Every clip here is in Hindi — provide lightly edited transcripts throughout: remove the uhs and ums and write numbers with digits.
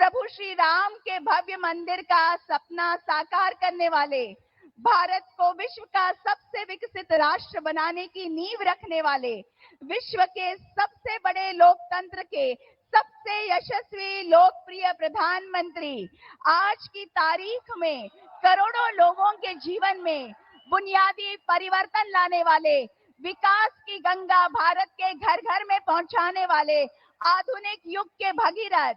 प्रभु श्री राम के भव्य मंदिर का सपना साकार करने वाले, भारत को विश्व का सबसे विकसित राष्ट्र बनाने की नींव रखने वाले, विश्व के सबसे बड़े लोकतंत्र के सबसे यशस्वी लोकप्रिय प्रधानमंत्री, आज की तारीख में करोड़ों लोगों के जीवन में बुनियादी परिवर्तन लाने वाले, विकास की गंगा भारत के घर घर में पहुंचाने वाले, आधुनिक युग के भगीरथ,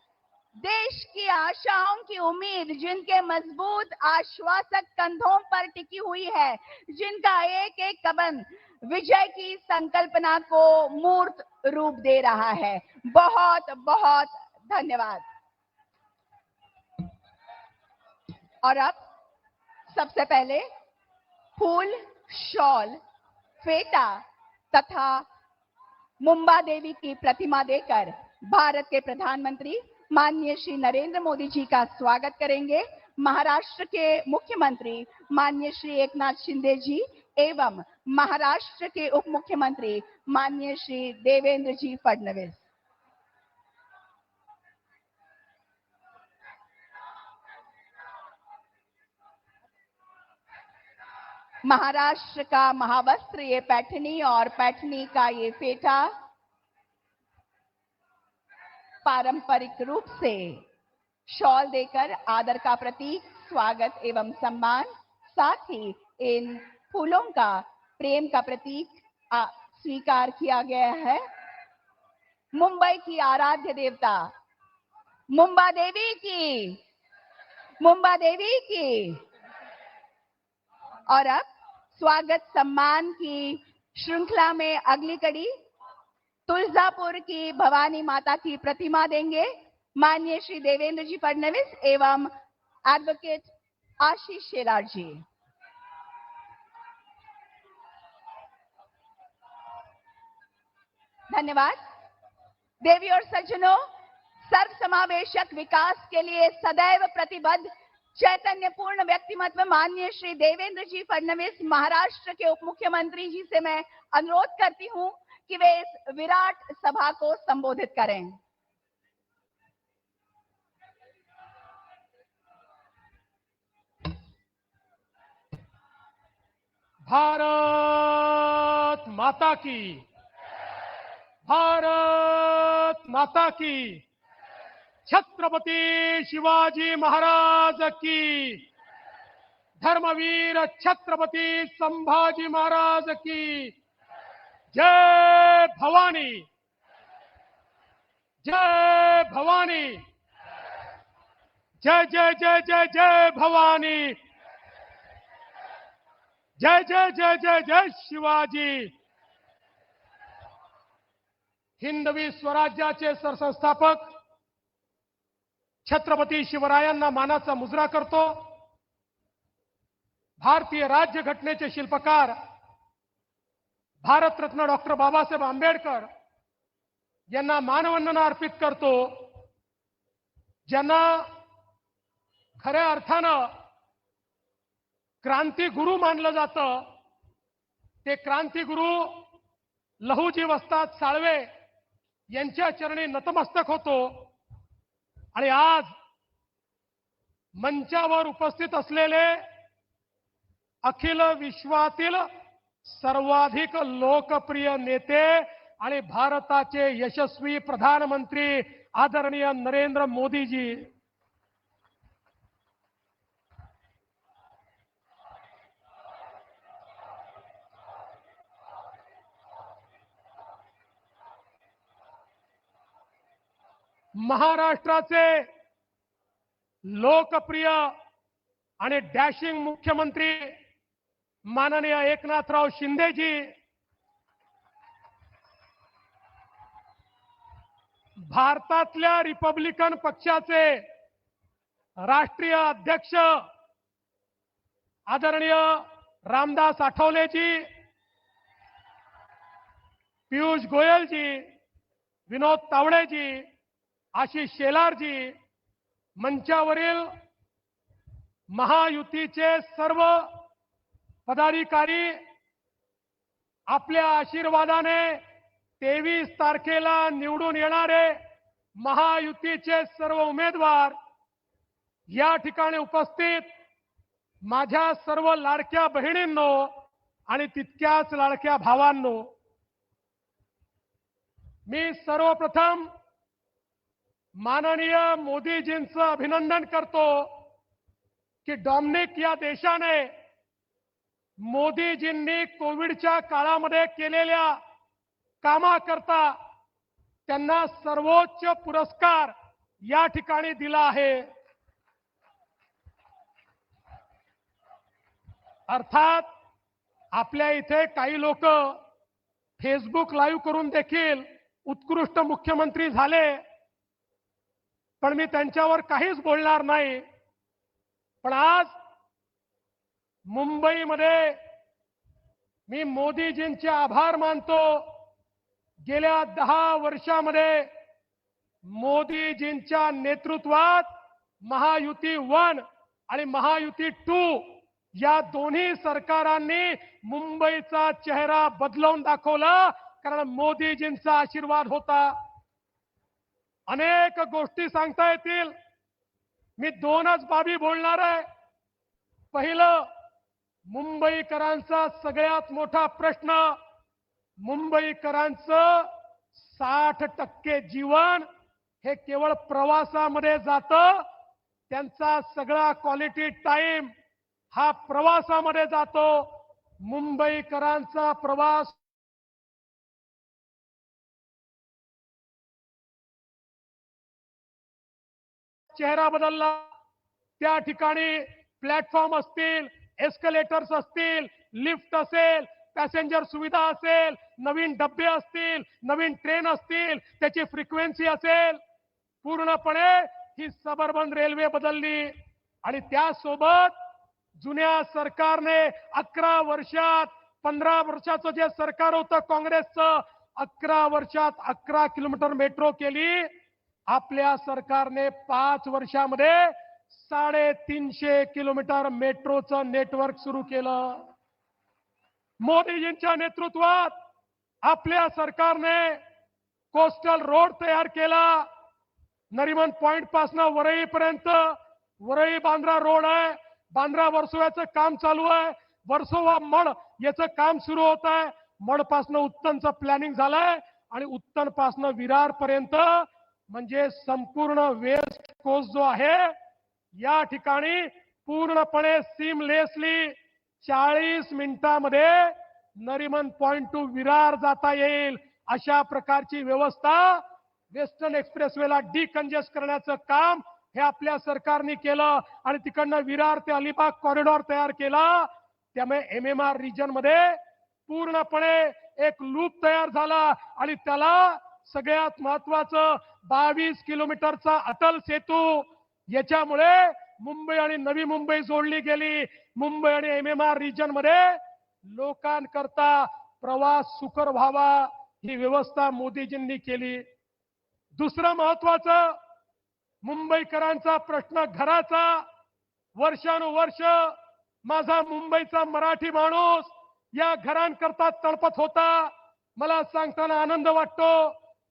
देश की आशाओं की उम्मीद, जिनके मजबूत आश्वासक कंधों पर टिकी हुई है, जिनका एक एक कदम विजय की संकल्पना को मूर्त रूप दे रहा है। बहुत बहुत धन्यवाद। और अब सबसे पहले फूल, शॉल, फेटा तथा मुंबा देवी की प्रतिमा देकर भारत के प्रधानमंत्री माननीय श्री नरेंद्र मोदी जी का स्वागत करेंगे महाराष्ट्र के मुख्यमंत्री माननीय श्री एकनाथ शिंदे जी एवं महाराष्ट्र के उप मुख्यमंत्री माननीय श्री देवेंद्र जी फडणवीस। महाराष्ट्र का महावस्त्र ये पैठनी और पैठनी का ये फेटा पारंपरिक रूप से शॉल देकर आदर का प्रतीक, स्वागत एवं सम्मान, साथ ही इन फूलों का प्रेम का प्रतीक स्वीकार किया गया है। मुंबई की आराध्य देवता मुंबा देवी की, मुंबा देवी की। और अब स्वागत सम्मान की श्रृंखला में अगली कड़ी तुलजापुर की भवानी माता की प्रतिमा देंगे माननीय श्री देवेंद्र जी फडणवीस एवं एडवोकेट आशीष शेलार जी। धन्यवाद। देवी और सज्जनों, सर्व समावेशक विकास के लिए सदैव प्रतिबद्ध चैतन्यपूर्ण व्यक्तिमत्व माननीय श्री देवेंद्र जी फडणवीस महाराष्ट्र के उप मुख्यमंत्री जी से मैं अनुरोध करती हूं कि वे इस विराट सभा को संबोधित करें। भारत माता की, भारत माता की, छत्रपति शिवाजी महाराज की, धर्मवीर छत्रपति संभाजी महाराज की जय भवानी, जय भवानी, जय जय जय जय जय भवानी, जय जय जय जय जय शिवाजी। हिंदवी स्वराज्याचे सरसंस्थापक छत्रपती शिवरायांना मानाचा मुजरा करतो। भारतीय राज्यघटनेचे शिल्पकार भारतरत्न डॉक्टर बाबासाहेब आंबेडकर यांना मानवंदना अर्पित करतो, ज्यांना खऱ्या अर्थानं क्रांतिगुरु मानलं जातं। ते क्रांतिगुरु लहुजी वस्ताद साळवे यांच्या चरणी नतमस्तक होतो। आणि आज मंचावर उपस्थित असलेले अखिल विश्वातील सर्वाधिक लोकप्रिय नेते आणि भारताचे यशस्वी प्रधानमंत्री आदरणीय नरेंद्र मोदी जी, महाराष्ट्राचे लोकप्रिय आणि डॅशिंग मुख्यमंत्री माननीय एकनाथराव शिंदेजी, भारतातल्या रिपब्लिकन पक्षाचे राष्ट्रीय अध्यक्ष आदरणीय रामदास आठवलेजी, पीयूष गोयलजी, विनोद तावडेजी, आशीष शेलारजी, मंचावरील महायुतीचे सर्व पदाधिकारी, आपल्या आशीर्वादाने 23 तारखेला निवडून येणारे महायुतीचे सर्व उमेदवार, या ठिकाणी उपस्थित माझ्या सर्व लाडक्या बहिणींनो आणि तितक्याच लाडक्या भावांनो, मी सर्वप्रथम माननीय मोदीजींचं अभिनंदन करतो की डॉमिनिक या देशाने मोदीजींनी कोविडच्या काळामध्ये केलेल्या कामाकरता त्यांना सर्वोच्च पुरस्कार या ठिकाणी दिला आहे। अर्थात आपल्या इथे काही लोक फेसबुक लाईव्ह करून देखील उत्कृष्ट मुख्यमंत्री झाले, पण मी त्यांच्यावर काहीच बोलणार नाही। पण आज मुंबईमध्ये मी मोदीजींचे आभार मानतो। गेल्या 10 वर्षामध्ये मोदीजींच्या नेतृत्वात महायुती 1 आणि महायुती 2 या दोन्ही सरकारांनी मुंबईचा चेहरा बदलवून दाखवला, कारण मोदीजींचा आशीर्वाद होता। अनेक गोष्टी सांगता येतील, मी 2च बाबी बोलणार आहे। पहिलं, मुंबईकरांचा सगळ्यात मोठा प्रश्न, मुंबईकरांचं 60% जीवन हे केवळ प्रवासामध्ये जातं। त्यांचा सगळा क्वालिटी टाइम हा प्रवासामध्ये जातो। मुंबईकरांचा प्रवास चेहरा बदलला। त्या ठिकाणी प्लॅटफॉर्म असतील, एस्केलेटर्स असतील, लिफ्ट असेल, पॅसेंजर सुविधा असेल, नवीन डब्बे असतील, नवीन ट्रेन असतील, त्याची फ्रिक्वेन्सी असेल, पूर्णपणे ही सबअर्बन रेल्वे बदलली। आणि त्यासोबत जुन्या सरकारने 11 वर्षात 15 वर्षाचं जे सरकार होतं काँग्रेसचं, 11 वर्षात 11 किलोमीटर मेट्रो केली। आपल्या सरकारने 5 वर्षामध्ये 350 किलोमीटर मेट्रोचं नेटवर्क सुरू केलं। मोदीजींच्या नेतृत्वात आपल्या सरकारने कोस्टल रोड तयार केला। नरिमन पॉइंट पासून वरईपर्यंत वरई बांद्रा रोड आहे। बांद्रा वर्सोव्याचं काम चालू आहे। वर्सोवा मड याचं काम सुरू होत आहे। मड पासून उत्तनचं प्लॅनिंग झालंय आणि उत्तन पासून विरार पर्यंत, म्हणजे संपूर्ण वेस्ट कोस्ट जो आहे या ठिकाणी पूर्णपणे सीमलेसली 40 मिनिटांमध्ये नरिमन पॉइंट टू विरार जाता येईल, अशा प्रकारची व्यवस्था वेस्टर्न एक्सप्रेसवेला डिकंजेस्ट करण्याचं काम हे आपल्या सरकारने केलं आणि तिकडनं विरार ते अलिबाग कॉरिडॉर तयार केला। त्यामुळे एमएमआर रिजन मध्ये पूर्णपणे एक लूप तयार झाला आणि त्याला सगळ्यात महत्त्वाचं 22 किलोमीटरचा अटल सेतू, याच्यामुळे मुंबई आणि नवी मुंबई जोडली गेली। मुंबई आणि एमएमआर रिजन मध्ये लोकांकरता प्रवास सुकर व्हावा ही व्यवस्था मोदीजींनी केली। दुसरं महत्त्वाचं, मुंबईकरांचा प्रश्न घराचा। वर्षानुवर्ष माझा मुंबईचा मराठी माणूस या घरांकरता तळपत होता। मला सांगताना आनंद वाटतो,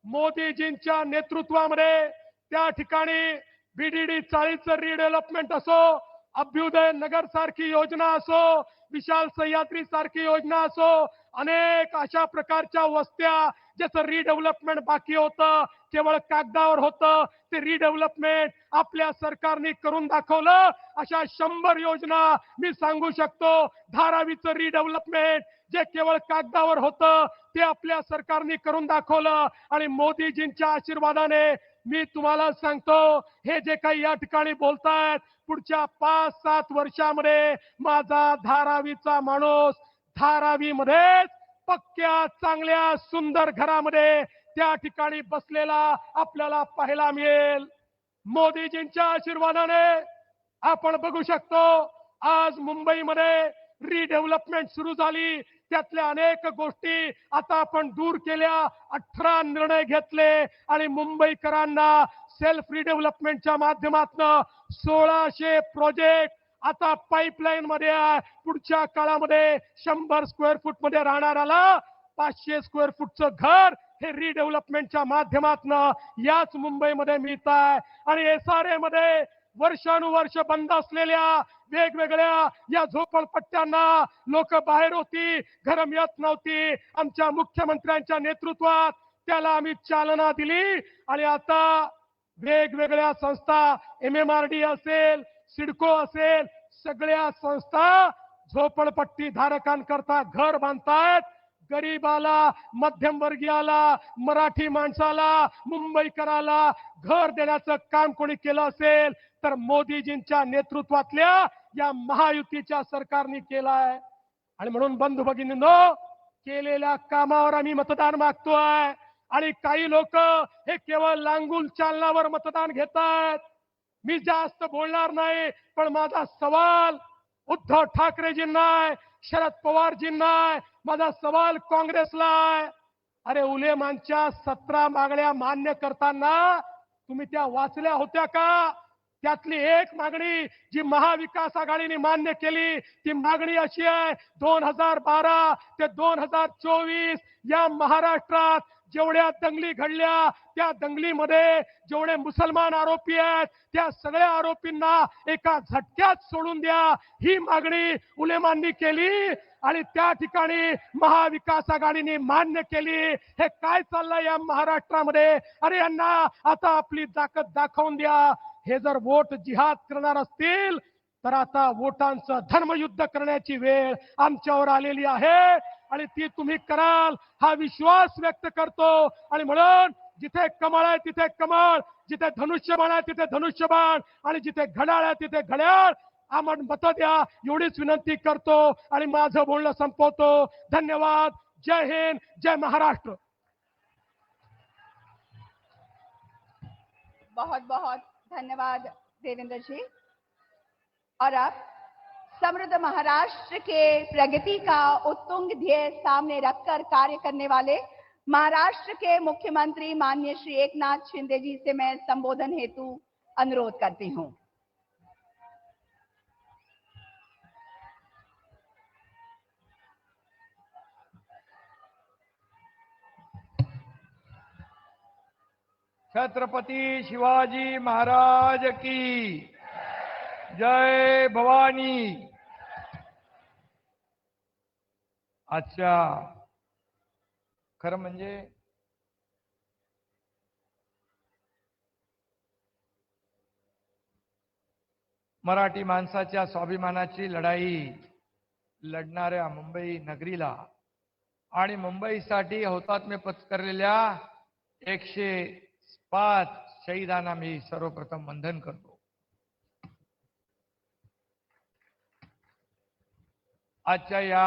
मोदीजींच्या नेतृत्वामध्ये त्या ठिकाणी बीडीडी 40चं रिडेव्हलपमेंट असो, अभ्युदय नगर सारखी योजना असो, विशाल सह्याद्री सारखी योजना असो, अनेक अशा प्रकारच्या वस्त्या ज्याचं रिडेव्हलपमेंट बाकी होतं, केवळ कागदावर होतं, ते रिडेव्हलपमेंट आपल्या सरकारने करून दाखवलं। अशा 100 योजना मी सांगू शकतो। धारावीचं रिडेव्हलपमेंट जे केवळ कागदावर होतं ते आपल्या सरकारने करून दाखवलं आणि मोदीजींच्या आशीर्वादाने मी तुम्हाला सांगतो, हे जे काही या ठिकाणी बोलतायत, पुढच्या 5-7 वर्षामध्ये माझा धारावीचा माणूस धारावीमध्येच पक्क्या चांगल्या सुंदर घरामध्ये त्या ठिकाणी बसलेला आपल्याला पाहायला मिळेल। मोदीजींच्या आशीर्वादाने आपण बघू शकतो, आज मुंबईमध्ये रिडेव्हलपमेंट सुरू झाली। त्यातल्या अनेक गोष्टी आता आपण दूर केल्या, 18 निर्णय घेतले आणि मुंबईकरांना सेल्फ रिडेव्हलपमेंटच्या माध्यमातून 1600 प्रोजेक्ट आता पाईपलाईन मध्ये आहे। पुढच्या काळामध्ये 100 स्क्वेअर फूट मध्ये राहणाऱ्याला 500 स्क्वेअर फूटचं घर हे रिडेव्हलपमेंटच्या माध्यमातून याच मुंबईमध्ये मिळत आहे. आणि SRA मध्ये वर्षानुवर्ष बंद असलेल्या वेगवेगळ्या या झोपडपट्ट्यांना लोक बाहेर होती, घर मिळत नव्हती. आमच्या मुख्यमंत्र्यांच्या नेतृत्वात त्याला आम्ही चालना दिली आणि आता वेगवेगळ्या संस्था MMRD असेल, सिडको असेल, सगळ्या संस्था झोपडपट्टी धारकांकरता घर बांधतायत. गरीबाला, मध्यमवर्गीयाला, मराठी माणसाला, मुंबईकराला घर देण्याचं काम कोणी केलं असेल तर मोदीजींच्या नेतृत्वातल्या या महायुतीच्या सरकारने केलाय. आणि म्हणून बंधू भगिनींनो, केलेल्या कामावर आम्ही मतदान मागतोय. आणि काही लोक हे केवळ लांगुल चालनावर मतदान घेतात. मी जास्त बोलणार नाही, पण माझा सवाल उद्धव ठाकरेजींना आहे, शरद पवारजींना आहे, माझा सवाल काँग्रेसला आहे. अरे उलेमानच्या 17 मागण्या मान्य करताना तुम्ही त्या वाचल्या होत्या का? त्यातली एक मागणी जी महाविकास आघाडीने मान्य केली ती मागणी अशी आहे, 2012 ते 2024 या महाराष्ट्रात जेवढ्या दंगली घडल्या त्या दंगलीमध्ये जेवढे मुसलमान आरोपी आहेत त्या सगळ्या आरोपींना एका झटक्यात सोडून द्या, ही मागणी उलेमांनी केली. आणि त्या ठिकाणी महाविकास आघाडीने मान्य केली. हे काय चाललंय या महाराष्ट्रामध्ये? अरे यांना आता आपली ताकद दाखवून द्या. हे जर वोट जिहाद करणार असतील तर आता वोटांचं धर्मयुद्ध करण्याची वेळ आमच्यावर आलेली आहे आणि ती तुम्ही कराल हा विश्वास व्यक्त करतो. आणि म्हणून जिथे कमळ आहे तिथे कमळ, जिथे धनुष्यबाण आहे तिथे धनुष्यबाण, आणि जिथे घड्याळ आहे तिथे घड्याळ, आम्हाला मत द्या एवढीच विनंती करतो आणि माझं बोलणं संपवतो. धन्यवाद. जय हिंद, जय महाराष्ट्र. बहुत बहुत धन्यवाद देवेंद्र जी। और अब समृद्ध महाराष्ट्र के प्रगति का उत्तुंग ध्येय सामने रखकर कार्य करने वाले महाराष्ट्र के मुख्यमंत्री माननीय श्री एकनाथ शिंदे जी से मैं संबोधन हेतु अनुरोध करती हूं। छत्रपति शिवाजी महाराज की जय भवानी। अच्छा, खरं म्हणजे मराठी माणसाच्या स्वाभिमानाची लढाई लढणाऱ्या मुंबई नगरीला आणि मुंबईसाठी हुतात्मे पत्करलेल्या 105 शहीदांना मी सर्वप्रथम वंदन करतो। आजच्या या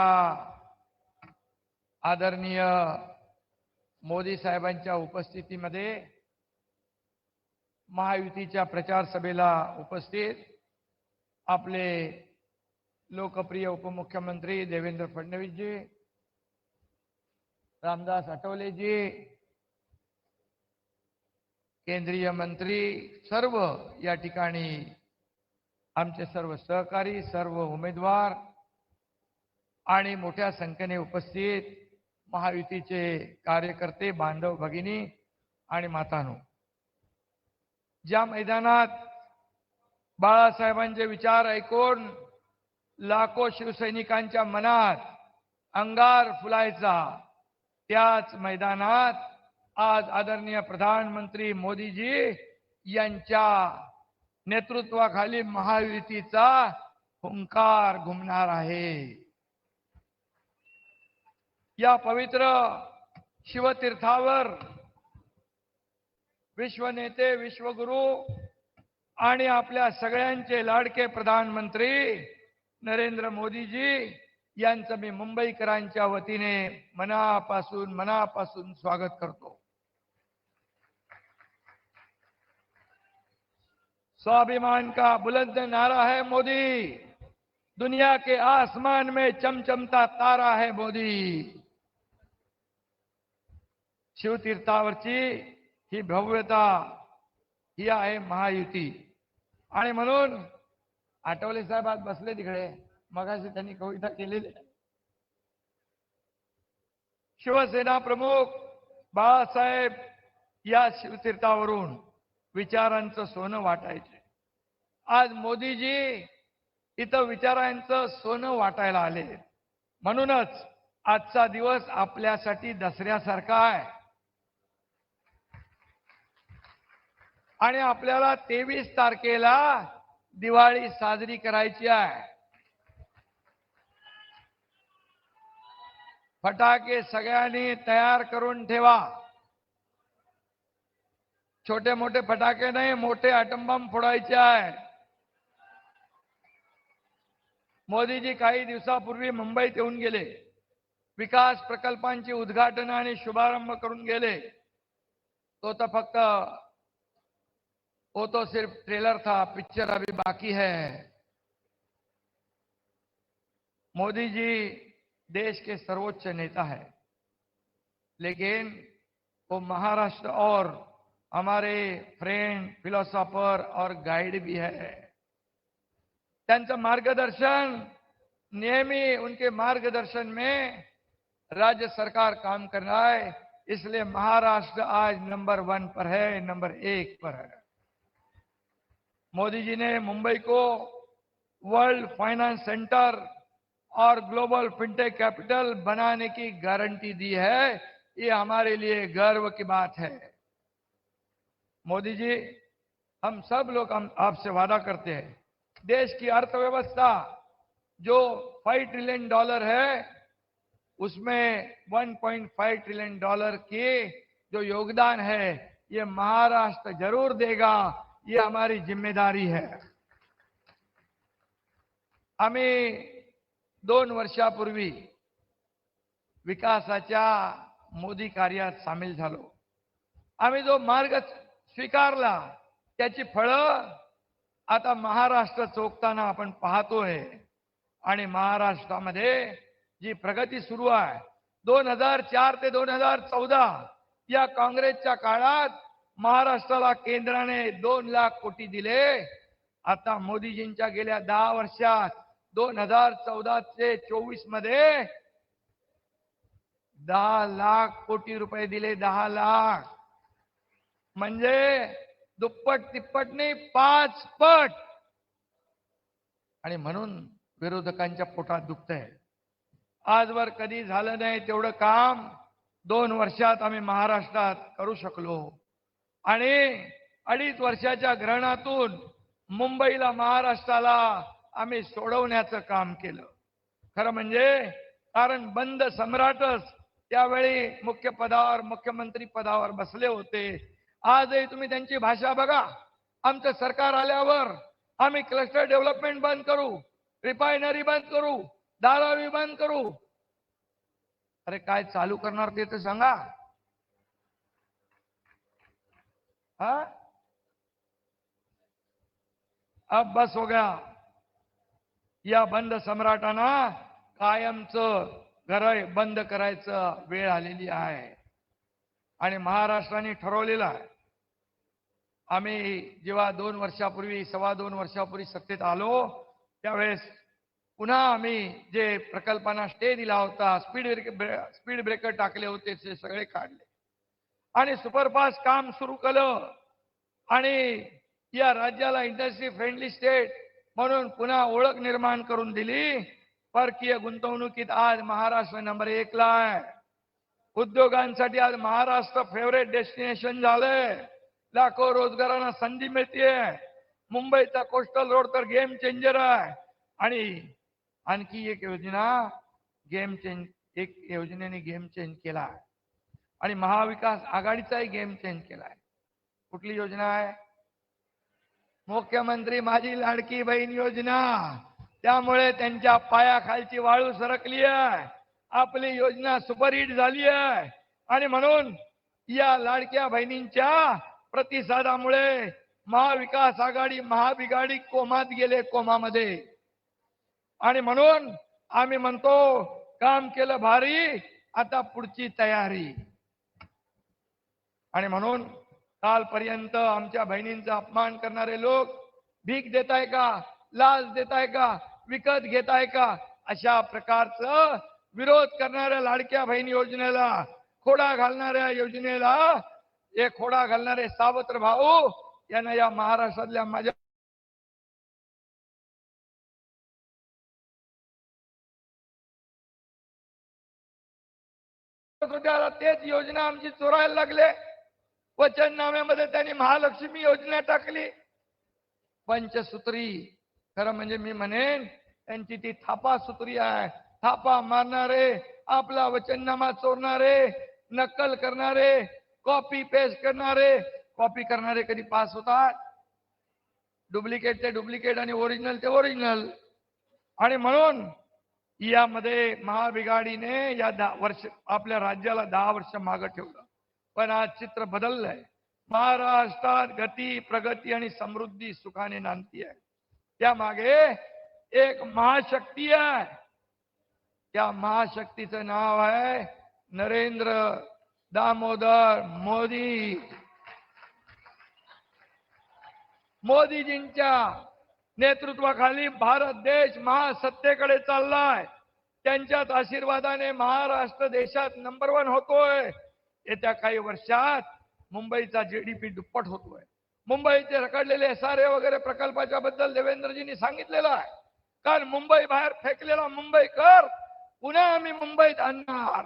आदरणीय मोदी साहेबांच्या उपस्थितीमध्ये महायुतीच्या प्रचार सभेला उपस्थित आपले लोकप्रिय उपमुख्यमंत्री देवेंद्र फडणवीस जी, रामदास आठवले जी, केंद्रीय मंत्री, सर्व या ठिकाणी आमचे सर्व सहकारी, सर्व उमेदवार आणि मोठ्या संख्येने उपस्थित महायुतीचे कार्यकर्ते, बांधव, भगिनी आणि मातांनो, ज्या मैदानात बाळासाहेबांचे विचार ऐकून लाखो शिवसैनिकांच्या मनात अंगार फुलायचा, त्याच मैदानात आज आदरणीय प्रधानमंत्री मोदीजी यांच्या नेतृत्वाखाली महायुतीचा हुंकार घुमणार आहे। या पवित्र शिवतीर्थावर विश्वनेते, विश्वगुरु आणि आपल्या सगळ्यांचे लाडके प्रधानमंत्री नरेंद्र मोदीजी यांचं मी मुंबईकरांच्या वतीने मनापासून स्वागत करतो। स्वाभिमान का बुलंद नारा है मोदी, दुनिया के आसमान में चमचमता तारा है मोदी। शिवतीर्थावरची ही भव्यता ही आहे महायुती। आणि म्हणून आठवले साहेब आज बसले तिकडे, मगाशी त्यांनी कविता केलेली। शिवसेना प्रमुख बाळासाहेब या शिवतीर्थावरून विचारांचं सोनं वाटायचे. आज मोदीजी इथं विचारांचं सोनं वाटायला आले. म्हणूनच आजचा दिवस आपल्यासाठी दसऱ्यासारखा आहे आणि आपल्याला 23 तारखेला दिवाळी साजरी करायची आहे. फटाके सगळ्यांनी तयार करून ठेवा. छोटे मोठे फटाके नाही, मोठे अॅटम बॉम्ब फोडायचे आहे. मोदीजी काही दिवसापूर्वी मुंबईत येऊन गेले. विकास प्रकल्पांची उद्घाटन आणि शुभारंभ करून गेले. तो तो फक्त वो तो सिर्फ ट्रेलर था, पिक्चर अभी बाकी है. मोदी जी देश के सर्वोच्च नेता है, लेकिन वो महाराष्ट्र और हमारे फ्रेंड, फिलोसोफर और गाइड भी है. त्यांचं मार्गदर्शन नेहमी, उनके मार्गदर्शन में राज्य सरकार काम कर रहा है. इसलिए महाराष्ट्र आज नंबर 1 पर है, नंबर 1 पर है. मोदी जी ने मुंबई को वर्ल्ड फाइनेंस सेंटर और ग्लोबल फिनटेक कैपिटल बनाने की गारंटी दी है. ये हमारे लिए गर्व की बात है. मोदी जी, हम सब लोग आपसे वादा करते हैं, देश की अर्थव्यवस्था जो $5 ट्रिलियन है, उसमें $1.5 ट्रिलियन की जो योगदान है, ये महाराष्ट्र जरूर देगा. ये हमारी जिम्मेदारी है. आम्ही 2 वर्षापूर्वी विकासाच्या मोदी कार्यात सामील झालो. आम्ही जो मार्ग स्वीकारला त्याची फळं आता महाराष्ट्र चोखताना आपण पाहतोय. आणि महाराष्ट्रामध्ये जी प्रगती सुरू आहे, 2004 ते 2014 या काँग्रेसच्या काळात महाराष्ट्राला केंद्राने 2 लाख कोटी दिले. आता मोदीजींच्या गेल्या 10 वर्षात 2014 ते 24 मध्ये 10 लाख कोटी रुपये दिले. 10 लाख म्हणजे दुप्पट तिप्पट नाही, 5 पट. आणि म्हणून विरोधकांच्या पोटात दुखतंय. आजवर कधी झालं नाही तेवढं काम 2 वर्षात आम्ही महाराष्ट्रात करू शकलो. आणि 2.5 वर्षाच्या ग्रहणातून मुंबईला, महाराष्ट्राला आम्ही सोडवण्याचं काम केलं. खरं म्हणजे कारण बंद सम्राटच त्यावेळी मुख्य पदावर, मुख्यमंत्री पदावर बसले होते. आजही तुम्ही त्यांची भाषा बघा. आमचं सरकार आल्यावर आम्ही क्लस्टर डेव्हलपमेंट बंद करू, रिफायनरी बंद करू, धारावी बंद करू. अरे काय चालू करणार ते तर सांगा. हाँ, अब बस हो गया. या बंद सम्राटांना कायमचं घर बंद करायचं वेळ आलेली आहे. आणि महाराष्ट्राने ठरवलेलं आहे. आम्ही जेव्हा 2 वर्षापूर्वी, 2.25 वर्षापूर्वी सत्तेत आलो, त्यावेळेस पुन्हा आम्ही जे प्रकल्पांना स्टे दिला होता, स्पीड ब्रेकर टाकले होते, ते सगळे काढले आणि सुपरफास्ट काम सुरू केलं. आणि या राज्याला इंडस्ट्री फ्रेंडली स्टेट म्हणून पुन्हा ओळख निर्माण करून दिली. परकीय गुंतवणुकीत आज महाराष्ट्र नंबर 1 ला आहे. उद्योगांसाठी आज महाराष्ट्र फेवरेट डेस्टिनेशन झालंय. लाखो रोजगारांना संधी मिळतेय. मुंबईचा कोस्टल रोड तर गेम चेंजर आहे. आणि आणखी एक योजना एक योजनेने गेम चेंज केला आहे. आणि महाविकास आघाडीचाही गेम चेंज केलाय. कुठली योजना आहे? मुख्यमंत्री माझी लाडकी बहीण योजना. त्यामुळे त्यांच्या पायाखालची वाळू सरकली आहे. आपली योजना सुपरहिट झाली आहे. आणि म्हणून या लाडक्या बहिणींच्या प्रतिसादामुळे महाविकास आघाडी, महाबिघाडी कोमात गेले, कोमामध्ये. आणि म्हणून आम्ही म्हणतो काम केलं भारी, आता पुढची तयारी. आणि म्हणून कालपर्यंत आमच्या बहिणींचा अपमान करणारे लोक भीक देताय का, लाच देताय का, विकत घेताय का, अशा प्रकारचं विरोध करणाऱ्या लाडक्या बहीण योजनेला खोडा घालणाऱ्या योजनेला हे खोडा घालणारे सावत्र भाऊ यांना या महाराष्ट्रातल्या माझ्या तेच योजना आमची चोरायला लागले. वचननाम्यामध्ये त्यांनी महालक्ष्मी योजना टाकली. पंचसूत्री खरं म्हणजे मी म्हणेन त्यांची ती थापा सूत्री आहे. थापा मारणारे, आपला वचननामा चोरणारे, नक्कल करणारे, कॉपी पेस्ट करणारे. कॉपी करणारे कधी पास होतात? डुप्लिकेट ते डुप्लिकेट आणि ओरिजिनल ते ओरिजिनल. आणि म्हणून यामध्ये महाबिघाडीने या 10 वर्ष आपल्या राज्याला 10 वर्ष मागे ठेवलं. पण आज चित्र बदललंय. महाराष्ट्रात गती, प्रगती आणि समृद्धी सुखाने नांदती आहे. त्यामागे एक महाशक्ती आहे. त्या महाशक्तीचं नाव आहे नरेंद्र दामोदर मोदी. मोदीजींच्या नेतृत्वाखाली भारत देश महासत्तेकडे चाललाय. त्यांच्याच आशीर्वादाने महाराष्ट्र देशात नंबर 1 होतोय. येत्या काही वर्षात मुंबईचा जीडीपी दुप्पट होतोय. मुंबईचे रखडलेले SRA वगैरे प्रकल्पाच्या बद्दल देवेंद्रजींनी सांगितलेलं आहे. कारण मुंबई बाहेर फेकलेला मुंबईकर पुन्हा आम्ही मुंबईत आणणार,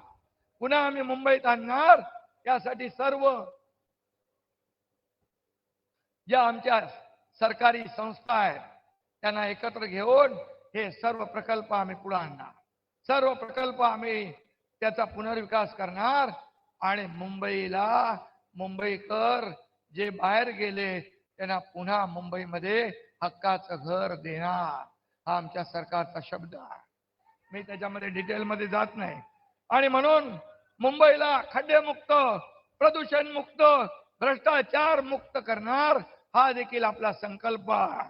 पुन्हा आम्ही मुंबईत आणणार. यासाठी सर्व ज्या आमच्या सरकारी संस्था आहेत त्यांना एकत्र घेऊन हे सर्व प्रकल्प आम्ही पुढे आणणार. सर्व प्रकल्प आम्ही त्याचा पुनर्विकास करणार आणि मुंबईला, मुंबईकर जे बाहेर गेले त्यांना पुन्हा मुंबईमध्ये हक्काचं घर देणार. हा आमच्या सरकारचा शब्द आहे. मी त्याच्यामध्ये डिटेलमध्ये जात नाही. आणि म्हणून मुंबईला खड्डेमुक्त, प्रदूषण मुक्त, भ्रष्टाचार मुक्त करणार हा देखील आपला संकल्प आहे.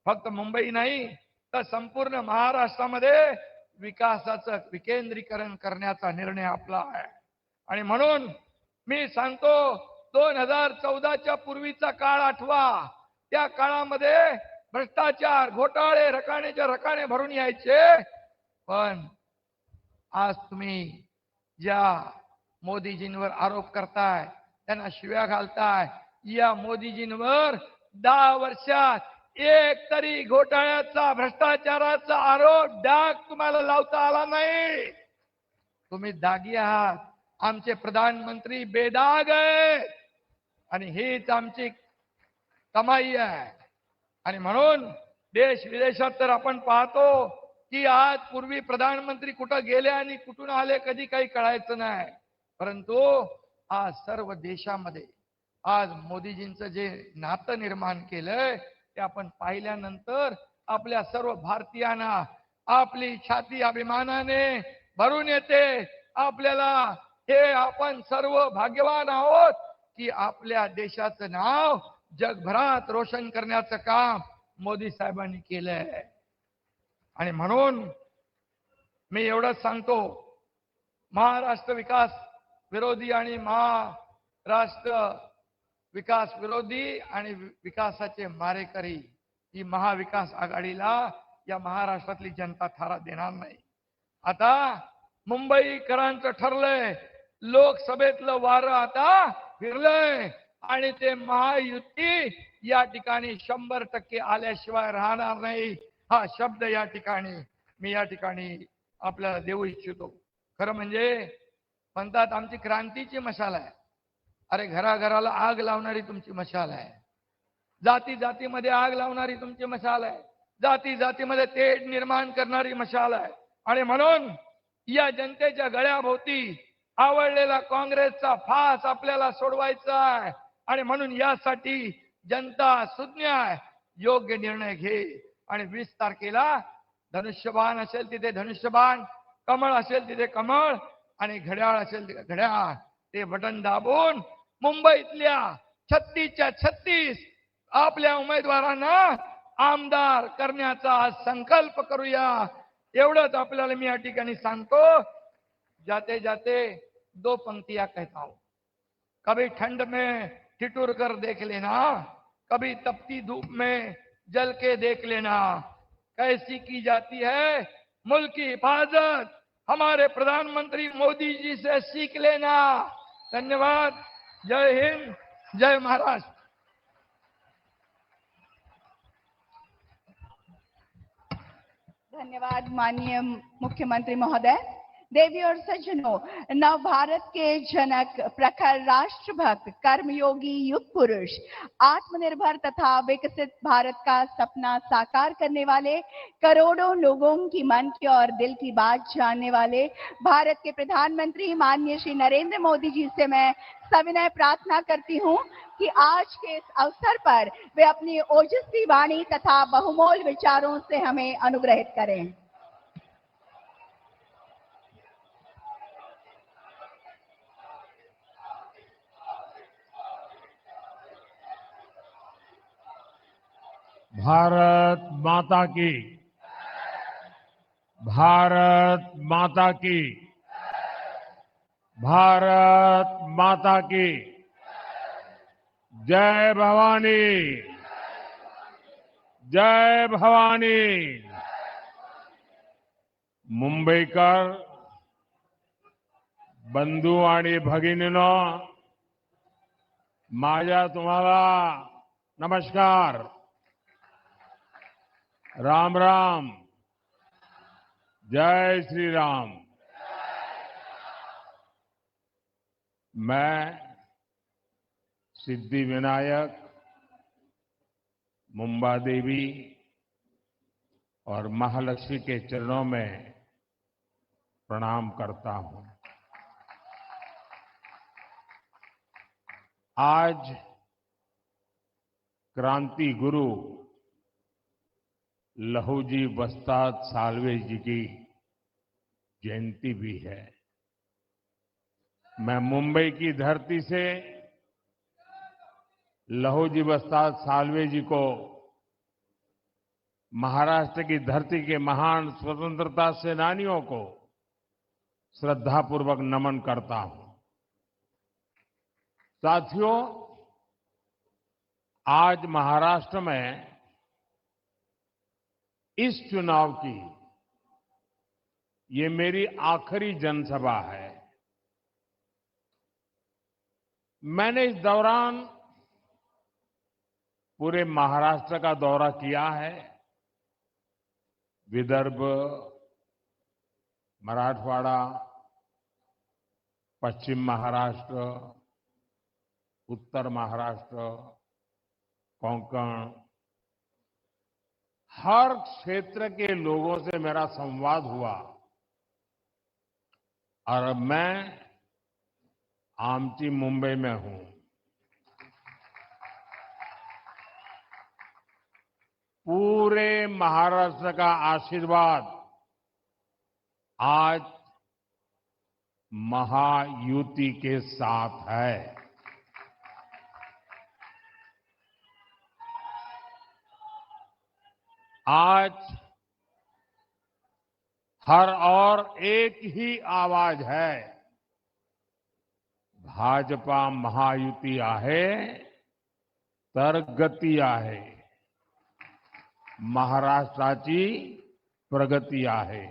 फक्त मुंबई नाही तर संपूर्ण महाराष्ट्रामध्ये विकासाचं विकेंद्रीकरण करण्याचा निर्णय आपला आहे. आणि म्हणून मी सांगतो 2014च्या पूर्वीचा काळ आठवा. त्या काळामध्ये भ्रष्टाचार, घोटाळे, रकानेच्या रकाने भरून यायचे. पण आज तुम्ही ज्या मोदीजींवर आरोप करताय, त्यांना शिव्या घालताय, या मोदीजींवर 10 वर्षात एक तरी घोटाळ्याचा, भ्रष्टाचाराचा आरोप डाग तुम्हाला लावता आला नाही. तुम्ही दागी आहात. आमचे प्रधानमंत्री बेदाग आहेत आणि हीच आमची कमाई आहे. आणि म्हणून देश विदेशात तर आपण पाहतो की आज पूर्वी प्रधानमंत्री कुठं गेले आणि कुठून आले कधी काही कळायचं नाही. परंतु आज सर्व देशामध्ये आज मोदीजींचं जे नातं निर्माण केलंय ते आपण पाहिल्यानंतर आपल्या सर्व भारतीयांना आपली छाती अभिमानाने भरून येते. आपल्याला हे आपण सर्व भाग्यवान आहोत की आपल्या देशाचं नाव जगभरात रोशन करण्याचं काम मोदी साहेबांनी केलंय. आणि म्हणून मी एवढंच सांगतो, महाराष्ट्र विकास विरोधी आणि महाराष्ट्र विकास विरोधी आणि विकासाचे मारेकरी ही महाविकास आघाडीला या महाराष्ट्रातली जनता थारा देणार नाही. आता मुंबईकरांचं ठरलंय, लोकसभेतलं वारं आता फिरलंय आणि ते महायुती या ठिकाणी 100% आल्याशिवाय राहणार नाही. हा शब्द या ठिकाणी आपल्याला देऊ इच्छितो. खरं म्हणजे म्हणतात आमची क्रांतीची मशाल आहे. अरे घराघराला आग लावणारी तुमची मशाल आहे. जाती जातीमध्ये आग लावणारी तुमची मशाल आहे. जाती जातीमध्ये तेढ निर्माण करणारी मशाल आहे. आणि म्हणून या जनतेच्या गळ्याभोवती आवडलेला काँग्रेसचा फास आपल्याला सोडवायचा आहे. आणि म्हणून यासाठी जनता सुज्ञ आहे. योग्य निर्णय घे. आणि 20 तारखेला धनुष्यबाण असेल तिथे धनुष्यबाण, कमळ असेल तिथे कमळ आणि घड्याळ असेल तिथे घड्याळ. ते बटन दाबून मुंबईतल्या 36च्या 36 आपल्या उमेदवारांना आमदार करण्याचा संकल्प करूया. एवढंच आपल्याला मी या ठिकाणी सांगतो. जाते जाते 2 पंक्तियां कहता हूं. कभी ठंड में ठिठुर कर देख लेना, कभी तपती धूप में जल के देख लेना. कैसी की जाती है मुल्क की हिफाजत, हमारे प्रधानमंत्री मोदी जी से सीख लेना। धन्यवाद। जय हिंद, जय महाराष्ट्र। धन्यवाद माननीय मुख्यमंत्री महोदय। देवी और सज्जनों, नव भारत के जनक, प्रखर राष्ट्रभक्त, कर्मयोगी युग पुरुष, आत्मनिर्भर तथा विकसित भारत का सपना साकार करने वाले, करोड़ों लोगों की मन की और दिल की बात जानने वाले भारत के प्रधानमंत्री माननीय श्री नरेंद्र मोदी जी से मैं सविनय प्रार्थना करती हूं कि आज के इस अवसर पर वे अपनी ओजस्वी वाणी तथा बहुमोल विचारों से हमें अनुग्रहित करें। भारत माता की, भारत माता की, भारत माता की जय भवानी, जय भवानी। मुंबईकर बंधू आणि भगिनींनो, माझ्या तुम्हाला नमस्कार, राम राम, जय श्री राम। मैं सिद्धि विनायक, मुंबा देवी और महालक्ष्मी के चरणों में प्रणाम करता हूं। आज क्रांति गुरु लहूजी वस्ताद साल्वे जी की जयंती भी है। मैं मुंबई की धरती से लहूजी वस्ताद साल्वे जी को महाराष्ट्र की धरती के महान स्वतंत्रता सेनानियों को श्रद्धापूर्वक नमन करता हूं। साथियों, आज महाराष्ट्र में इस चुनाव की ये मेरी आखिरी जनसभा है। मैंने इस दौरान पूरे महाराष्ट्र का दौरा किया है। विदर्भ, मराठवाड़ा, पश्चिम महाराष्ट्र, उत्तर महाराष्ट्र, कोंकण, हर क्षेत्र के लोगों से मेरा संवाद हुआ और अब मैं आमची मुंबई में हूं। पूरे महाराष्ट्र का आशीर्वाद आज महायुति के साथ है। आज हर और एक ही आवाज है, भाजपा महायुती आहे तर गती आहे, महाराष्ट्राची प्रगती आहे।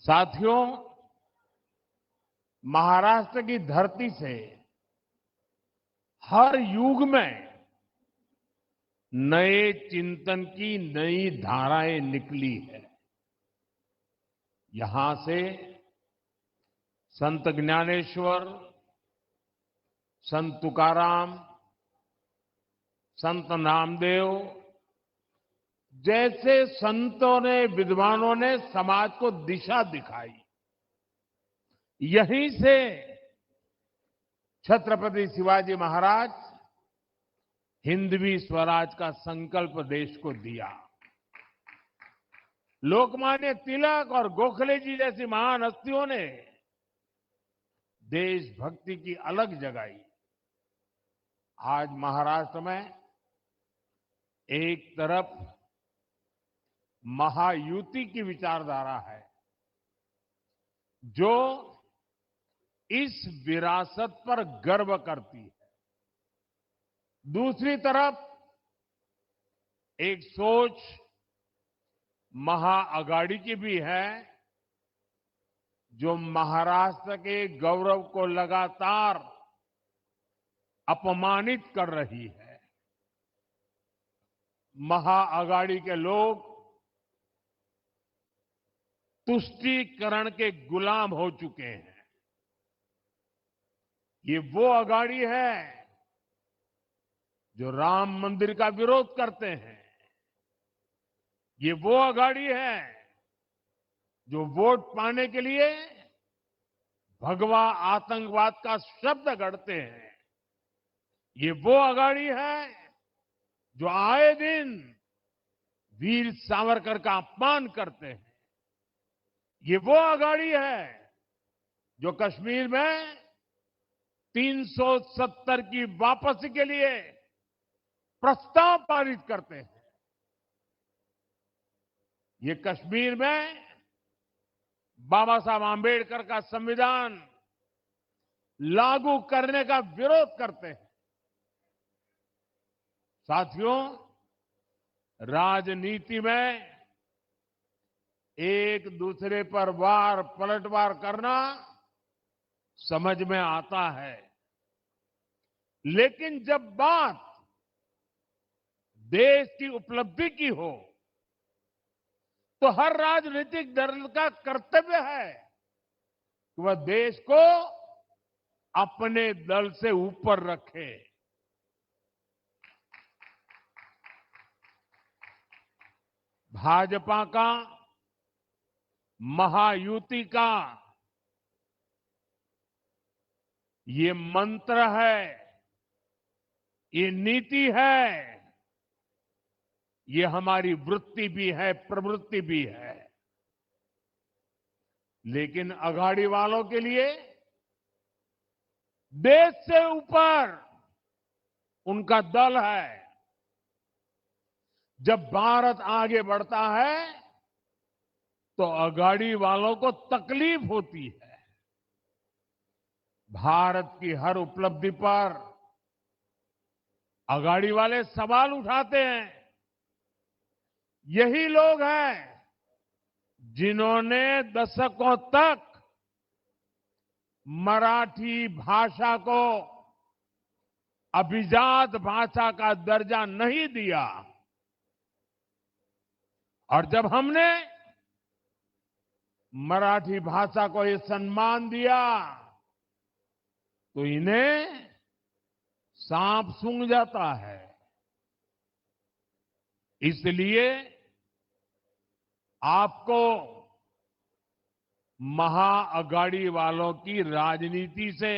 साथियों, महाराष्ट्र की धरती से हर युग में नए चिंतन की नई धाराएं निकली है। यहां से संत ज्ञानेश्वर, संत तुकाराम, संत नामदेव जैसे संतों ने, विद्वानों ने समाज को दिशा दिखाई। यहीं से छत्रपति शिवाजी महाराज हिंदवी स्वराज का संकल्प देश को दिया। लोकमान्य तिलक और गोखले जी जैसी महान हस्तियों ने देशभक्ति की अलग जगाई। आज महाराष्ट्र में एक तरफ महायुति की विचारधारा है जो इस विरासत पर गर्व करती है, दूसरी तरफ एक सोच महाअगाड़ी की भी है जो महाराष्ट्र के गौरव को लगातार अपमानित कर रही है, महाआघाड़ी के लोग तुष्टीकरण के गुलाम हो चुके हैं। ये वो आघाड़ी है जो राम मंदिर का विरोध करते हैं। ये वो आघाड़ी है जो वोट पाने के लिए भगवा आतंकवाद का शब्द गढ़ते हैं। ये वो आघाड़ी है जो आए दिन वीर सावरकर का अपमान करते हैं। ये वो आघाड़ी है जो कश्मीर में 370 की वापसी के लिए प्रस्ताव पारित करते हैं। ये कश्मीर में बाबा साहब आंबेडकर का संविधान लागू करने का विरोध करते हैं। साथियों, राजनीति में एक दूसरे पर वार पलटवार करना समझ में आता है, लेकिन जब बात देश की उपलब्धि की हो तो हर राजनीतिक दल का कर्तव्य है कि वह देश को अपने दल से ऊपर रखे। भाजपा का, महायुति का ये मंत्र है, ये नीति है, ये हमारी वृत्ति भी है, प्रवृत्ति भी है। लेकिन अघाड़ी वालों के लिए देश से ऊपर उनका दल है। जब भारत आगे बढ़ता है तो अघाड़ी वालों को तकलीफ होती है। भारत की हर उपलब्धि पर अघाड़ी वाले सवाल उठाते हैं। यही लोग हैं जिन्होंने दशकों तक मराठी भाषा को अभिजात भाषा का दर्जा नहीं दिया, और जब हमने मराठी भाषा को ये सम्मान दिया तो इन्हें सांप सूंघ जाता है। इसलिए आपको महाअघाड़ी वालों की राजनीति से,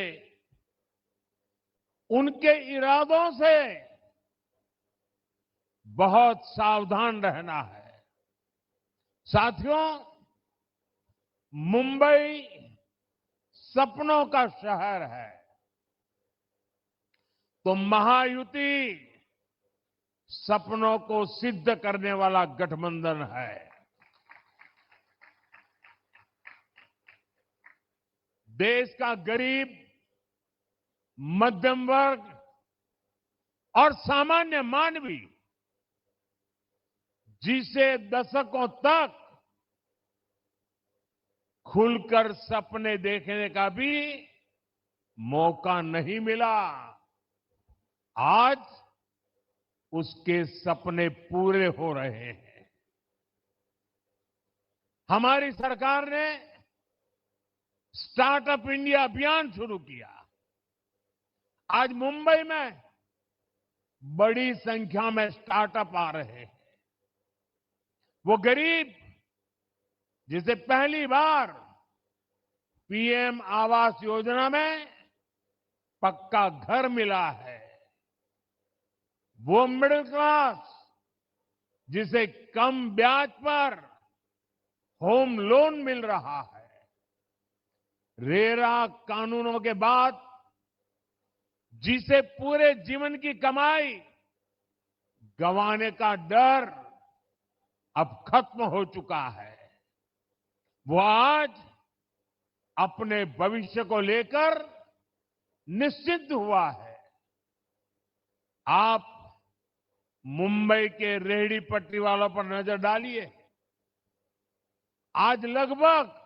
उनके इरादों से बहुत सावधान रहना है। साथियों, मुंबई सपनों का शहर है, तो महायुति सपनों को सिद्ध करने वाला गठबंधन है। देश का गरीब, मध्यम वर्ग और सामान्य मानवी, जिसे दशकों तक खुलकर सपने देखने का भी मौका नहीं मिला, आज उसके सपने पूरे हो रहे हैं। हमारी सरकार ने स्टार्टअप इंडिया अभियान शुरू किया। आज मुंबई में बड़ी संख्या में स्टार्टअप आ रहे हैं। वो गरीब जिसे पहली बार पीएम आवास योजना में पक्का घर मिला है, वो मिडिल क्लास जिसे कम ब्याज पर होम लोन मिल रहा है, रेरा कानूनों के बाद जिसे पूरे जीवन की कमाई गंवाने का डर अब खत्म हो चुका है, वो आज अपने भविष्य को लेकर निश्चिंत हुआ है। आप मुंबई के रेहड़ी पटरी वालों पर नजर डालिए। आज लगभग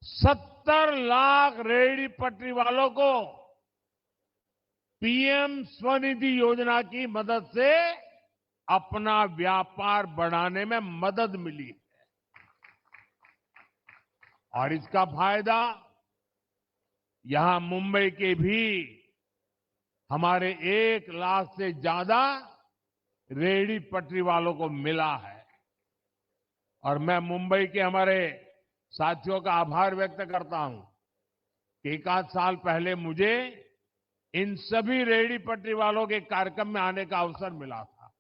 70 लाख रेहड़ी पटरी वालों को पीएम स्वनिधि योजना की मदद से अपना व्यापार बढ़ाने में मदद मिली है। और इसका फायदा यहां मुंबई के भी हमारे 1 लाख से ज्यादा रेहड़ी पटरी वालों को मिला है। और मैं मुंबई के हमारे साथियों का आभार व्यक्त करता हूं कि 1 आध साल पहले मुझे इन सभी रेहड़ी पटरी वालों के कार्यक्रम में आने का अवसर मिला था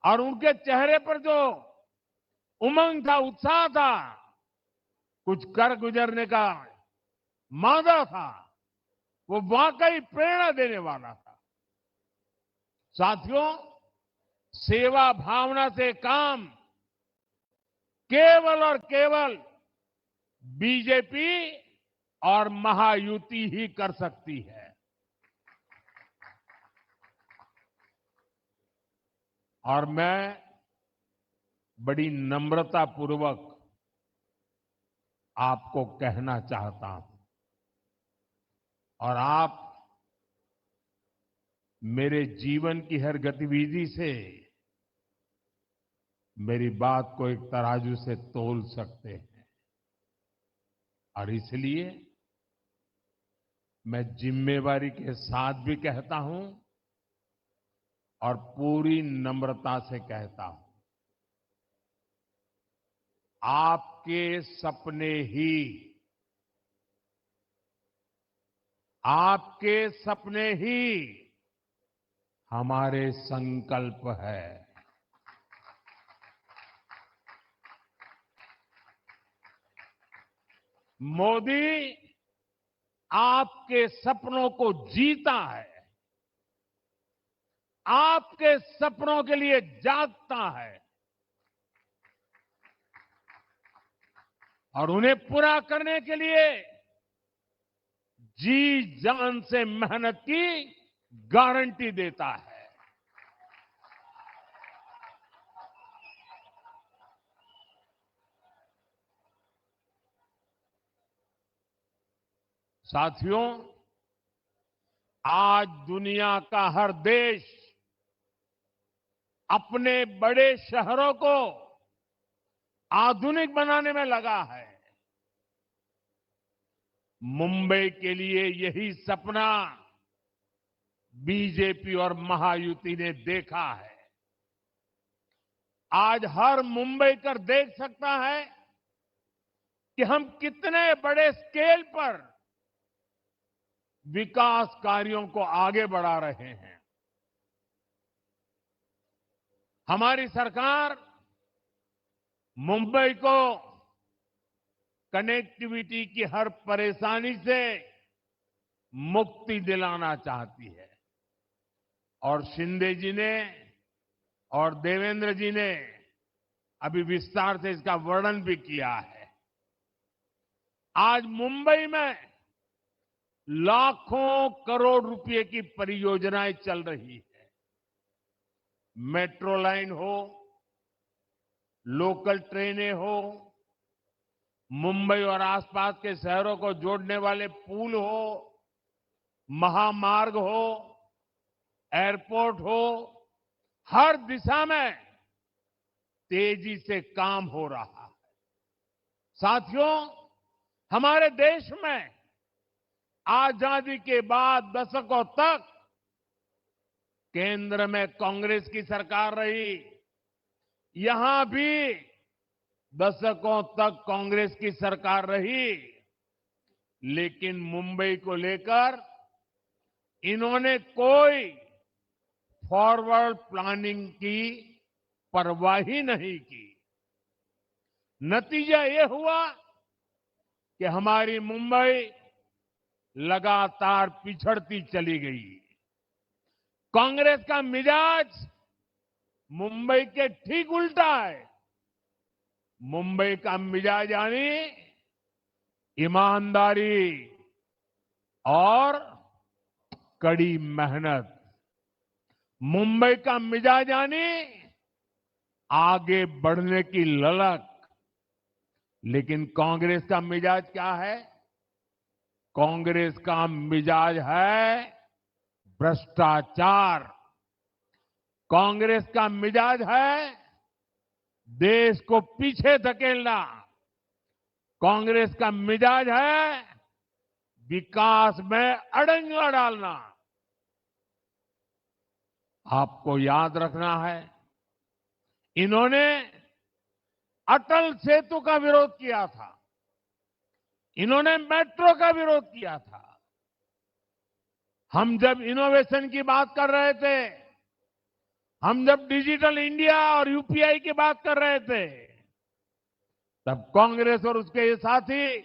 और उनके चेहरे पर जो उमंग था, उत्साह था, कुछ कर गुजरने का मादा था, वो वाकई प्रेरणा देने वाला था। साथियों, सेवा भावना से काम केवल और केवल बीजेपी और महायुति ही कर सकती है। और मैं बड़ी नम्रता पूर्वक आपको कहना चाहता हूं और आप मेरे जीवन की हर गतिविधि से मेरी बात को एक तराजू से तोल सकते हैं। और इसलिए मैं जिम्मेवारी के साथ भी कहता हूं और पूरी नम्रता से कहता हूं, आपके सपने ही हमारे संकल्प है। मोदी आपके सपनों को जीता है, आपके सपनों के लिए जागता है और उन्हें पूरा करने के लिए जी जान से मेहनत की गारंटी देता है। साथियों, आज दुनिया का हर देश अपने बड़े शहरों को आधुनिक बनाने में लगा है। मुंबई के लिए यही सपना बीजेपी और महायुति ने देखा है। आज हर मुंबईकर देख सकता है कि हम कितने बड़े स्केल पर विकास कार्यों को आगे बढ़ा रहे हैं। हमारी सरकार मुंबई को कनेक्टिविटी की हर परेशानी से मुक्ति दिलाना चाहती है और शिंदे जी ने और देवेंद्र जी ने अभी विस्तार से इसका वर्णन भी किया है। आज मुंबई में लाखों करोड़ रुपए की परियोजनाएं चल रही है। मेट्रो लाइन हो, लोकल ट्रेनें हो, मुंबई और आसपास के शहरों को जोड़ने वाले पुल हो, महामार्ग हो, एयरपोर्ट हो, हर दिशा में तेजी से काम हो रहा है। साथियों, हमारे देश में आजादी के बाद दशकों तक केंद्र में कांग्रेस की सरकार रही। यहां भी दशकों तक कांग्रेस की सरकार रही, लेकिन मुंबई को लेकर इन्होंने कोई फॉरवर्ड प्लानिंग की परवाह ही नहीं की। नतीजा ये हुआ कि हमारी मुंबई लगातार पिछड़ती चली गई। कांग्रेस का मिजाज मुंबई के ठीक उल्टा है। मुंबई का मिजाज यानी ईमानदारी और कड़ी मेहनत। मुंबई का मिजाज यानी आगे बढ़ने की ललक। लेकिन कांग्रेस का मिजाज क्या है? कांग्रेस का मिजाज है भ्रष्टाचार। कांग्रेस का मिजाज है देश को पीछे धकेलना। कांग्रेस का मिजाज है विकास में अड़ंगा डालना। आपको याद रखना है, इन्होंने अटल सेतु का विरोध किया था, इन्होंने मेट्रो का विरोध किया था। हम जब इनोवेशन की बात कर रहे थे, हम जब डिजिटल इंडिया और यूपीआई की बात कर रहे थे, तब कांग्रेस और उसके साथी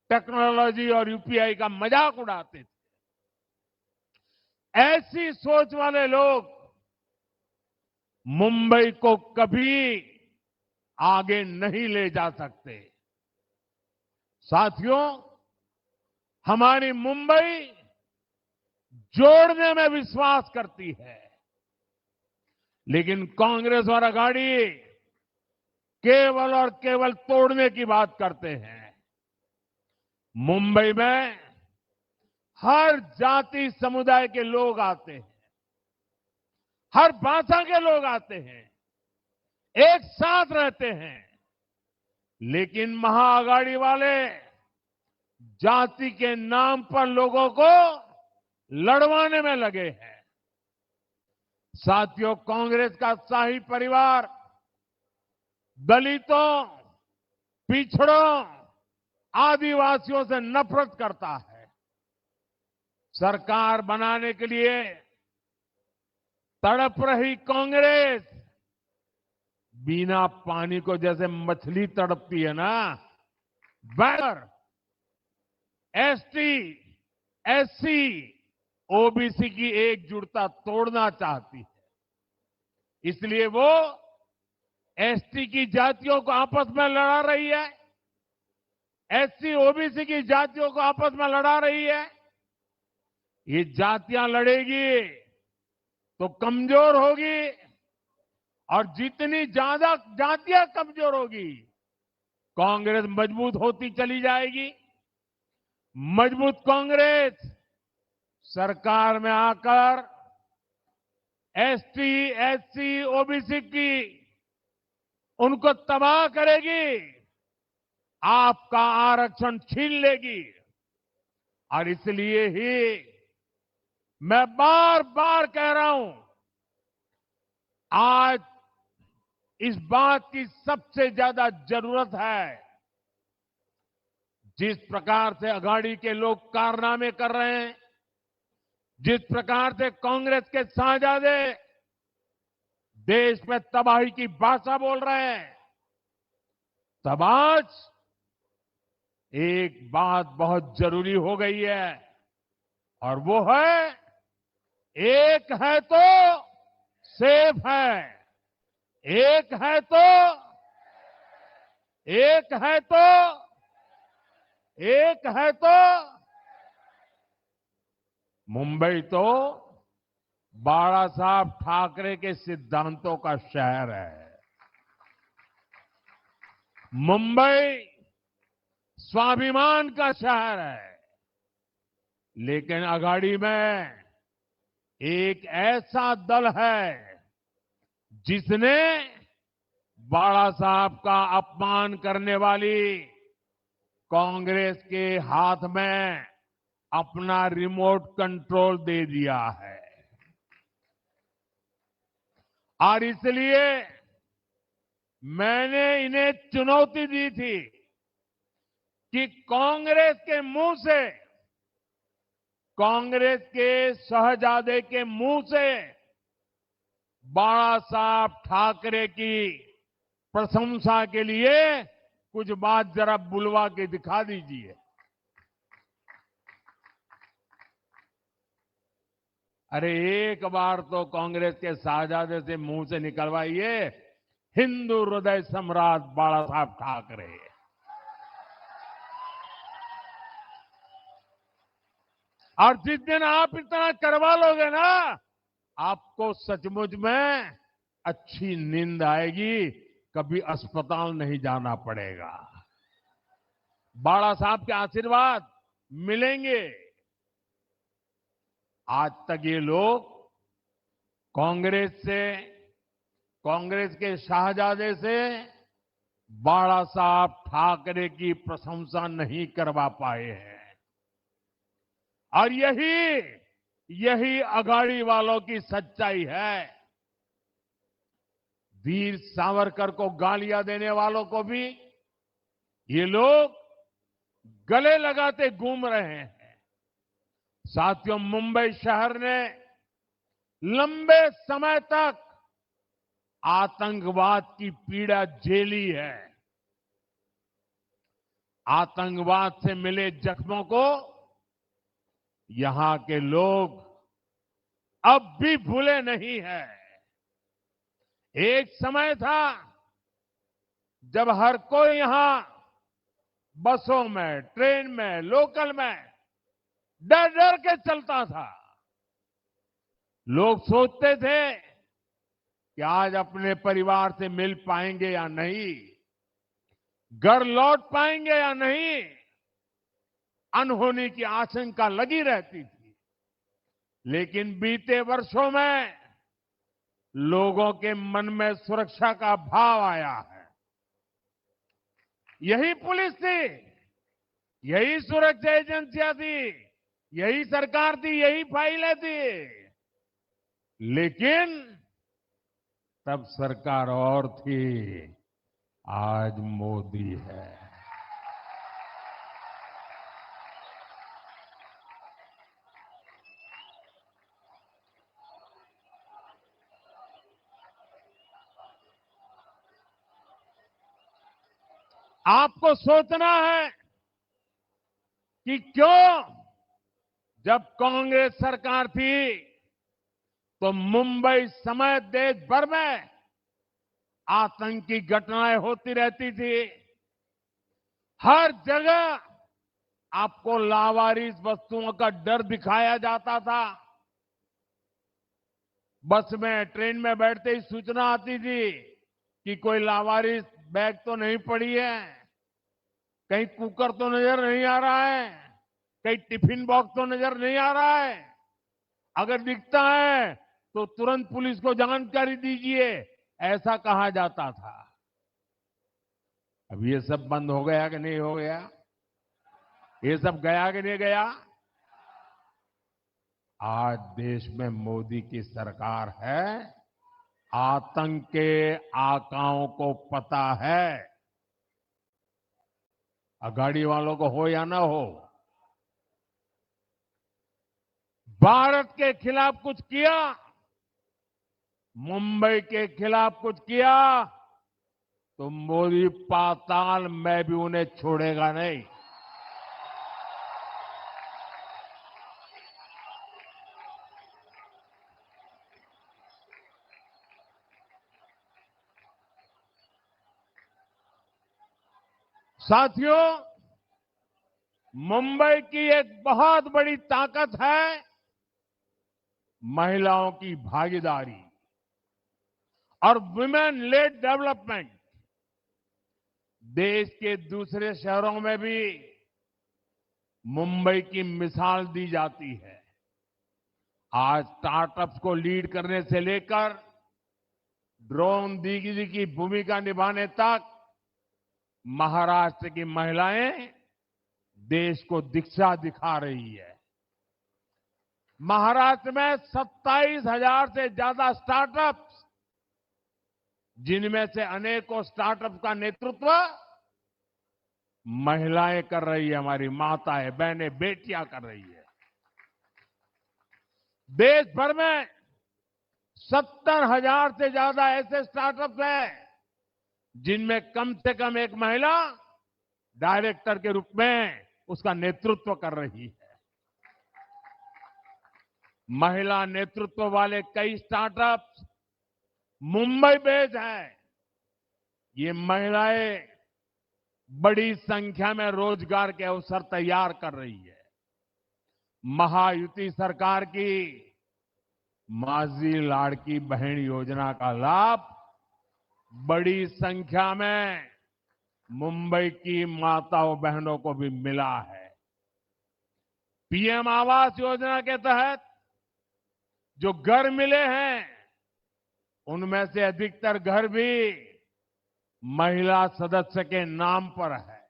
टेक्नोलॉजी और यूपीआई का मजाक उड़ाते थे। ऐसी सोच वाले लोग मुंबई को कभी आगे नहीं ले जा सकते। साथियों, हमारी मुंबई जोड़ने में विश्वास करती है, लेकिन कांग्रेस और अघाड़ी केवल और केवल तोड़ने की बात करते हैं। मुंबई में हर जाति समुदाय के लोग आते हैं, हर भाषा के लोग आते हैं, एक साथ रहते हैं, लेकिन महाअघाड़ी वाले जाति के नाम पर लोगों को लड़वाने में लगे हैं। साथियों, कांग्रेस का शाही परिवार दलितों, पिछड़ों, आदिवासियों से नफरत करता है। सरकार बनाने के लिए तड़प रही कांग्रेस बिना पानी को जैसे मछली तड़पती है ना, वैसे एसटी, एससी, ओबीसी की एकजुटता तोड़ना चाहती है। इसलिए वो एसटी की जातियों को आपस में लड़ा रही है, एससी, ओबीसी की जातियों को आपस में लड़ा रही है। ये जातियां लड़ेगी तो कमजोर होगी, और जितनी ज्यादा जातियां कमजोर होगी, कांग्रेस मजबूत होती चली जाएगी। मजबूत कांग्रेस सरकार में आकर एसटी, एससी, ओबीसी की उनको तबाह करेगी, आपका आरक्षण छीन लेगी। और इसलिए ही मैं बार बार कह रहा हूं, आज इस बात की सबसे ज्यादा जरूरत है। जिस प्रकार से अघाड़ी के लोग कारनामे कर रहे हैं, जिस प्रकार से कांग्रेस के शाहजादे देश में तबाही की भाषा बोल रहे हैं, तब आज एक बात बहुत जरूरी हो गई है, और वो है एक है तो सेफ है, एक है तो, एक है तो, एक है तो। मुंबई तो बाला साहब ठाकरे के सिद्धांतों का शहर है। मुंबई स्वाभिमान का शहर है, लेकिन अघाड़ी में एक ऐसा दल है जिसने बाला साहब का अपमान करने वाली कांग्रेस के हाथ में अपना रिमोट कंट्रोल दे दिया है। और इसलिए मैंने इन्हें चुनौती दी थी कि कांग्रेस के मुंह से, कांग्रेस के शहजादे के मुंह से बाला साहब ठाकरे की प्रशंसा के लिए कुछ बात जरा बुलवा के दिखा दीजिए। अरे एक बार तो कांग्रेस के शहजादे से मुंह से निकलवाइए, हिंदू हृदय सम्राट बाला साहब ठाकरे। और जिस दिन आप इतना करवा लोगे ना, आपको सचमुच में अच्छी नींद आएगी कभी अस्पताल नहीं जाना पड़ेगा। बाला साहब के आशीर्वाद मिलेंगे। आज तक ये लोग कांग्रेस के शाहजादे से बाला साहब ठाकरे की प्रशंसा नहीं करवा पाए हैं। और यही अघाड़ी वालों की सच्चाई है। वीर सावरकर को गालियां देने वालों को भी ये लोग गले लगाते घूम रहे हैं। साथियों, मुंबई शहर ने लंबे समय तक आतंकवाद की पीड़ा झेली है। आतंकवाद से मिले जख्मों को यहां के लोग अब भी भूले नहीं हैं। एक समय था जब हर कोई यहां बसों में, ट्रेन में, लोकल में डर डर के चलता था। लोग सोचते थे कि आज अपने परिवार से मिल पाएंगे या नहीं, घर लौट पाएंगे या नहीं, अनहोनी की आशंका लगी रहती थी। लेकिन बीते वर्षों में लोगों के मन में सुरक्षा का भाव आया है। यही पुलिस थी, यही सुरक्षा एजेंसियां थी, यही सरकार थी, यही फाइलें थी। लेकिन तब सरकार और थी, आज मोदी है। आपको सोचना है कि क्यों जब कांग्रेस सरकार थी तो मुंबई समेत देश भर में आतंकी घटनाएं होती रहती थी। हर जगह आपको लावारिस वस्तुओं का डर दिखाया जाता था। बस में, ट्रेन में बैठते ही सूचना आती थी कि कोई लावारिस बैग तो नहीं पड़ी है, कहीं कुकर तो नजर नहीं आ रहा है, कहीं टिफिन बॉक्स तो नजर नहीं आ रहा है। अगर दिखता है तो तुरंत पुलिस को जानकारी दीजिए, ऐसा कहा जाता था। अब ये सब बंद हो गया कि नहीं हो गया? ये सब गया कि नहीं गया? आज देश में मोदी की सरकार है। आतंक के आकाओं को पता है, अघाड़ी वालों को हो या ना हो। भारत के खिलाफ कुछ किया, मुंबई के खिलाफ कुछ किया, तो मोदी पाताल में भी उन्हें छोड़ेगा नहीं। साथियों, मुंबई की एक बहुत बड़ी ताकत है महिलाओं की भागीदारी और वुमेन लेड डेवलपमेंट। देश के दूसरे शहरों में भी मुंबई की मिसाल दी जाती है। आज स्टार्टअप्स को लीड करने से लेकर ड्रोन दीदी की भूमिका निभाने तक महाराष्ट्र की महिलाएं देश को दिशा दिखा रही है। महाराष्ट्र में 27,000 से ज्यादा स्टार्टअप्स, जिनमें से अनेकों स्टार्टअप का नेतृत्व महिलाएं कर रही है, हमारी माताएं, बहनें, बेटियां कर रही है। देश भर में 70,000 से ज्यादा ऐसे स्टार्टअप्स हैं जिनमें कम से कम एक महिला डायरेक्टर के रूप में उसका नेतृत्व कर रही है। महिला नेतृत्व वाले कई स्टार्टअप्स मुंबई बेस्ड हैं। ये महिलाएं बड़ी संख्या में रोजगार के अवसर तैयार कर रही है। महायुति सरकार की माझी लाड़की बहन योजना का लाभ बड़ी संख्या में मुंबई की माताओं बहनों को भी मिला है। पीएम आवास योजना के तहत जो घर मिले हैं, उनमें से अधिकतर घर भी महिला सदस्य के नाम पर है।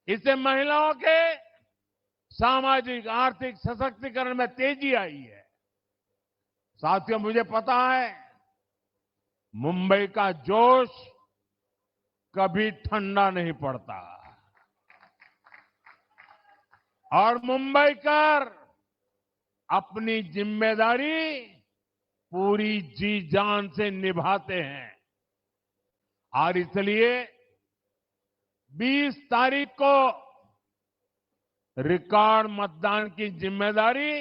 इससे महिलाओं के सामाजिक आर्थिक सशक्तिकरण में तेजी आई है। साथियों, मुझे पता है मुंबई का जोश कभी ठंडा नहीं पड़ता और मुंबईकर अपनी जिम्मेदारी पूरी जी जान से निभाते हैं। और इसलिए 20 तारीख को रिकॉर्ड मतदान की जिम्मेदारी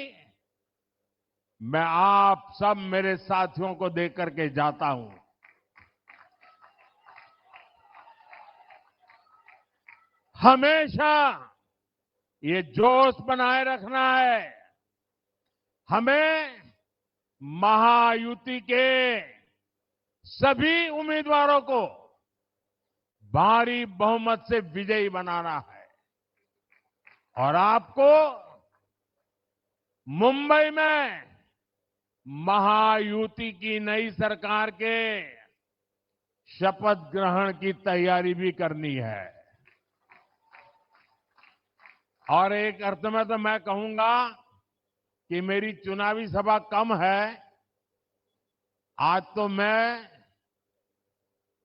मैं आप सब मेरे साथियों को देकर के जाता हूं। हमेशा ये जोश बनाए रखना है। हमें महायुति के सभी उम्मीदवारों को भारी बहुमत से विजयी बनाना है और आपको मुंबई में महायुति की नई सरकार के शपथ ग्रहण की तैयारी भी करनी है। और एक अर्थ में तो मैं कहूंगा कि मेरी चुनावी सभा कम है। आज तो मैं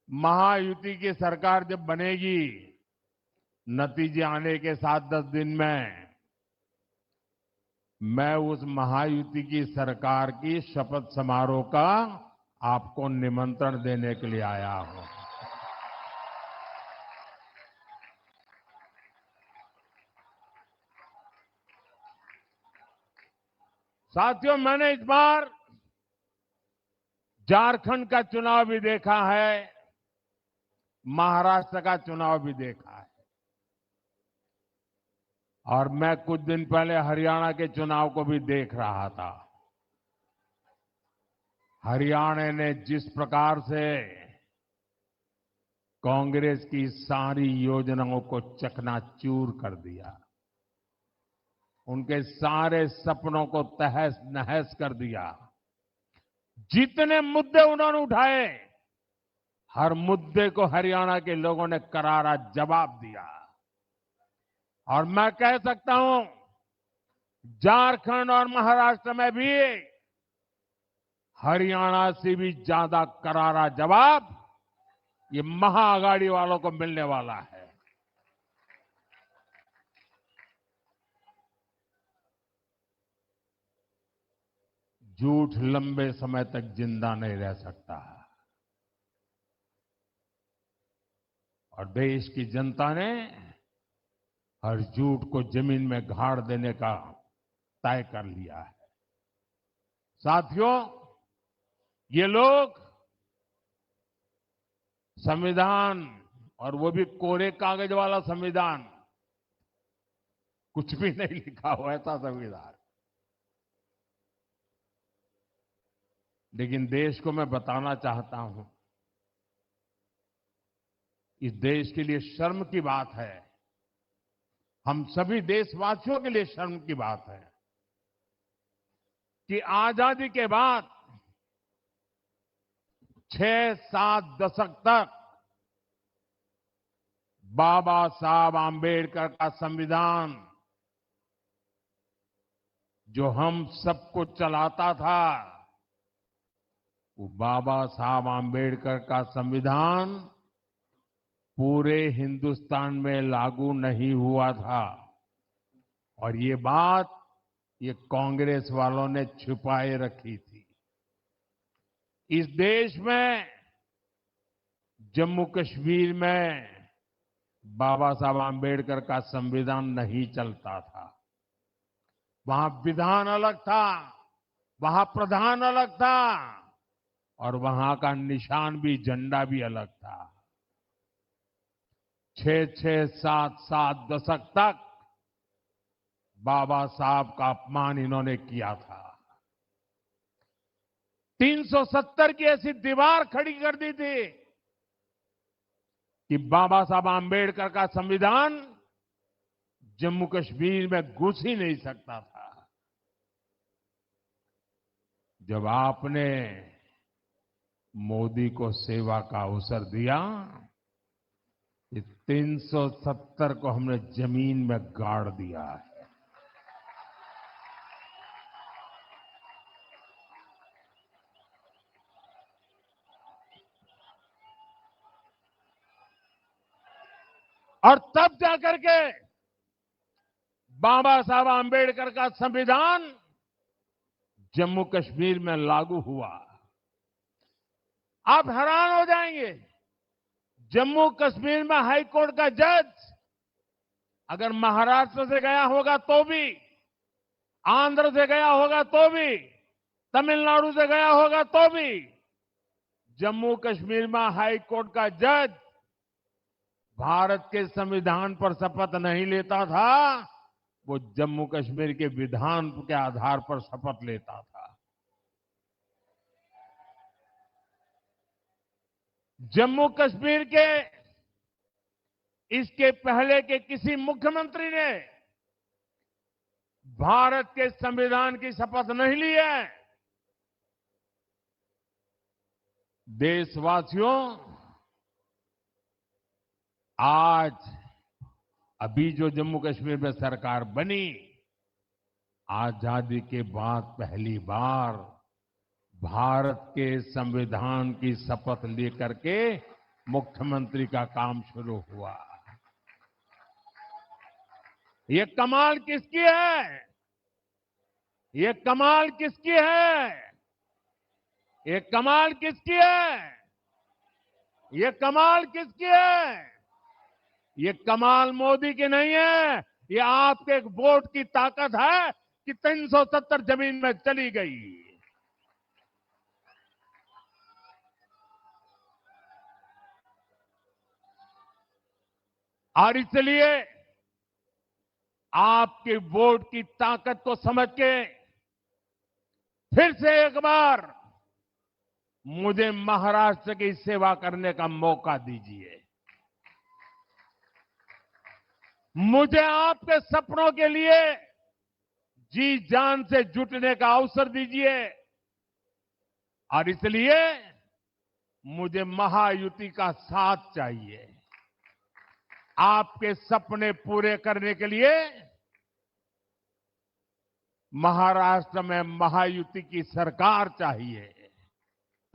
महायुति की सरकार जब बनेगी, नतीजे आने के 7-10 दिन में, मैं उस महायुति की सरकार की शपथ समारोह का आपको निमंत्रण देने के लिए आया हूं। साथियों, मैंने इस बार झारखंड का चुनाव भी देखा है, महाराष्ट्र का चुनाव भी देखा है और मैं कुछ दिन पहले हरियाणा के चुनाव को भी देख रहा था। हरियाणा ने जिस प्रकार से कांग्रेस की सारी योजनाओं को चकनाचूर कर दिया, उनके सारे सपनों को तहस नहस कर दिया। जितने मुद्दे उन्होंने उठाए, हर मुद्दे को हरियाणा के लोगों ने करारा जवाब दिया। और मैं कह सकता हूं, झारखंड और महाराष्ट्र में भी हरियाणा से भी ज्यादा करारा जवाब ये महाआघाड़ी वालों को मिलने वाला है। झूठ लंबे समय तक जिंदा नहीं रह सकता और देश की जनता ने हर झूठ को जमीन में गाड़ देने का तय कर लिया है। साथियों, ये लोग संविधान, और वो भी कोरे कागज वाला संविधान, कुछ भी नहीं लिखा हुआ ऐसा संविधान, लेकिन देश को मैं बताना चाहता हूं, इस देश के लिए शर्म की बात है, हम सभी देशवासियों के लिए शर्म की बात है कि आजादी के बाद 6-7 दशक तक बाबा साहब आंबेडकर का संविधान जो हम सबको चलाता था, वो बाबा साहब आंबेडकर का संविधान पूरे हिंदुस्तान में लागू नहीं हुआ था। और ये बात ये कांग्रेस वालों ने छुपाए रखी थी। इस देश में जम्मू कश्मीर में बाबा साहब आंबेडकर का संविधान नहीं चलता था। वहां विधान अलग था, वहां प्रधान अलग था और वहां का निशान भी, झंडा भी अलग था। 6-6, 7-7 दशक तक बाबा साहब का अपमान इन्होंने किया था। 370 की ऐसी दीवार खड़ी कर दी थी कि बाबा साहब आंबेडकर का संविधान जम्मू कश्मीर में घुस ही नहीं सकता था। जब आपने मोदी को सेवा का अवसर दिया, ये 370 को हमने जमीन में गाड़ दिया है। और तब जाकर के बाबा साहब आंबेडकर का संविधान जम्मू कश्मीर में लागू हुआ। आप हैरान हो जाएंगे, जम्मू कश्मीर में हाई कोर्ट का जज अगर महाराष्ट्र से गया होगा तो भी, आंध्र से गया होगा तो भी, तमिलनाडु से गया होगा तो भी, जम्मू कश्मीर में हाई कोर्ट का जज भारत के संविधान पर शपथ नहीं लेता था, वो जम्मू कश्मीर के विधान के आधार पर शपथ लेता था। जम्मू कश्मीर के इसके पहले के किसी मुख्यमंत्री ने भारत के संविधान की शपथ नहीं ली है। देशवासियों, आज अभी जो जम्मू कश्मीर में सरकार बनी, आजादी के बाद पहली बार भारत के संविधान की शपथ लेकर के मुख्यमंत्री का काम शुरू हुआ। ये कमाल किसकी है? ये कमाल किसकी है? ये कमाल किसकी है? ये कमाल किसकी है? ये कमाल मोदी की नहीं है, ये आपके एक वोट की ताकत है कि 370 जमीन में चली गई। और इसलिए आपके वोट की ताकत को समझ के फिर से एक बार मुझे महाराष्ट्र की सेवा करने का मौका दीजिए। मुझे आपके सपनों के लिए जी जान से जुटने का अवसर दीजिए। और इसलिए मुझे महायुति का साथ चाहिए। आपके सपने पूरे करने के लिए महाराष्ट्र में महायुति की सरकार चाहिए,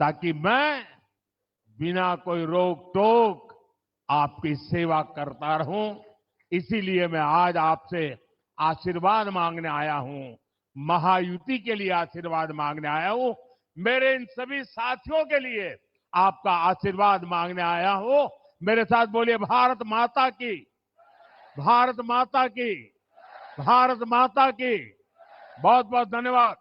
ताकि मैं बिना कोई रोक टोक आपकी सेवा करता रहूं। इसीलिए मैं आज आपसे आशीर्वाद मांगने आया हूं, महायुति के लिए आशीर्वाद मांगने आया हूं, मेरे इन सभी साथियों के लिए आपका आशीर्वाद मांगने आया हूं। मेरे साथ बोलिए, भारत माता की, भारत माता की, भारत माता की। बहुत बहुत धन्यवाद।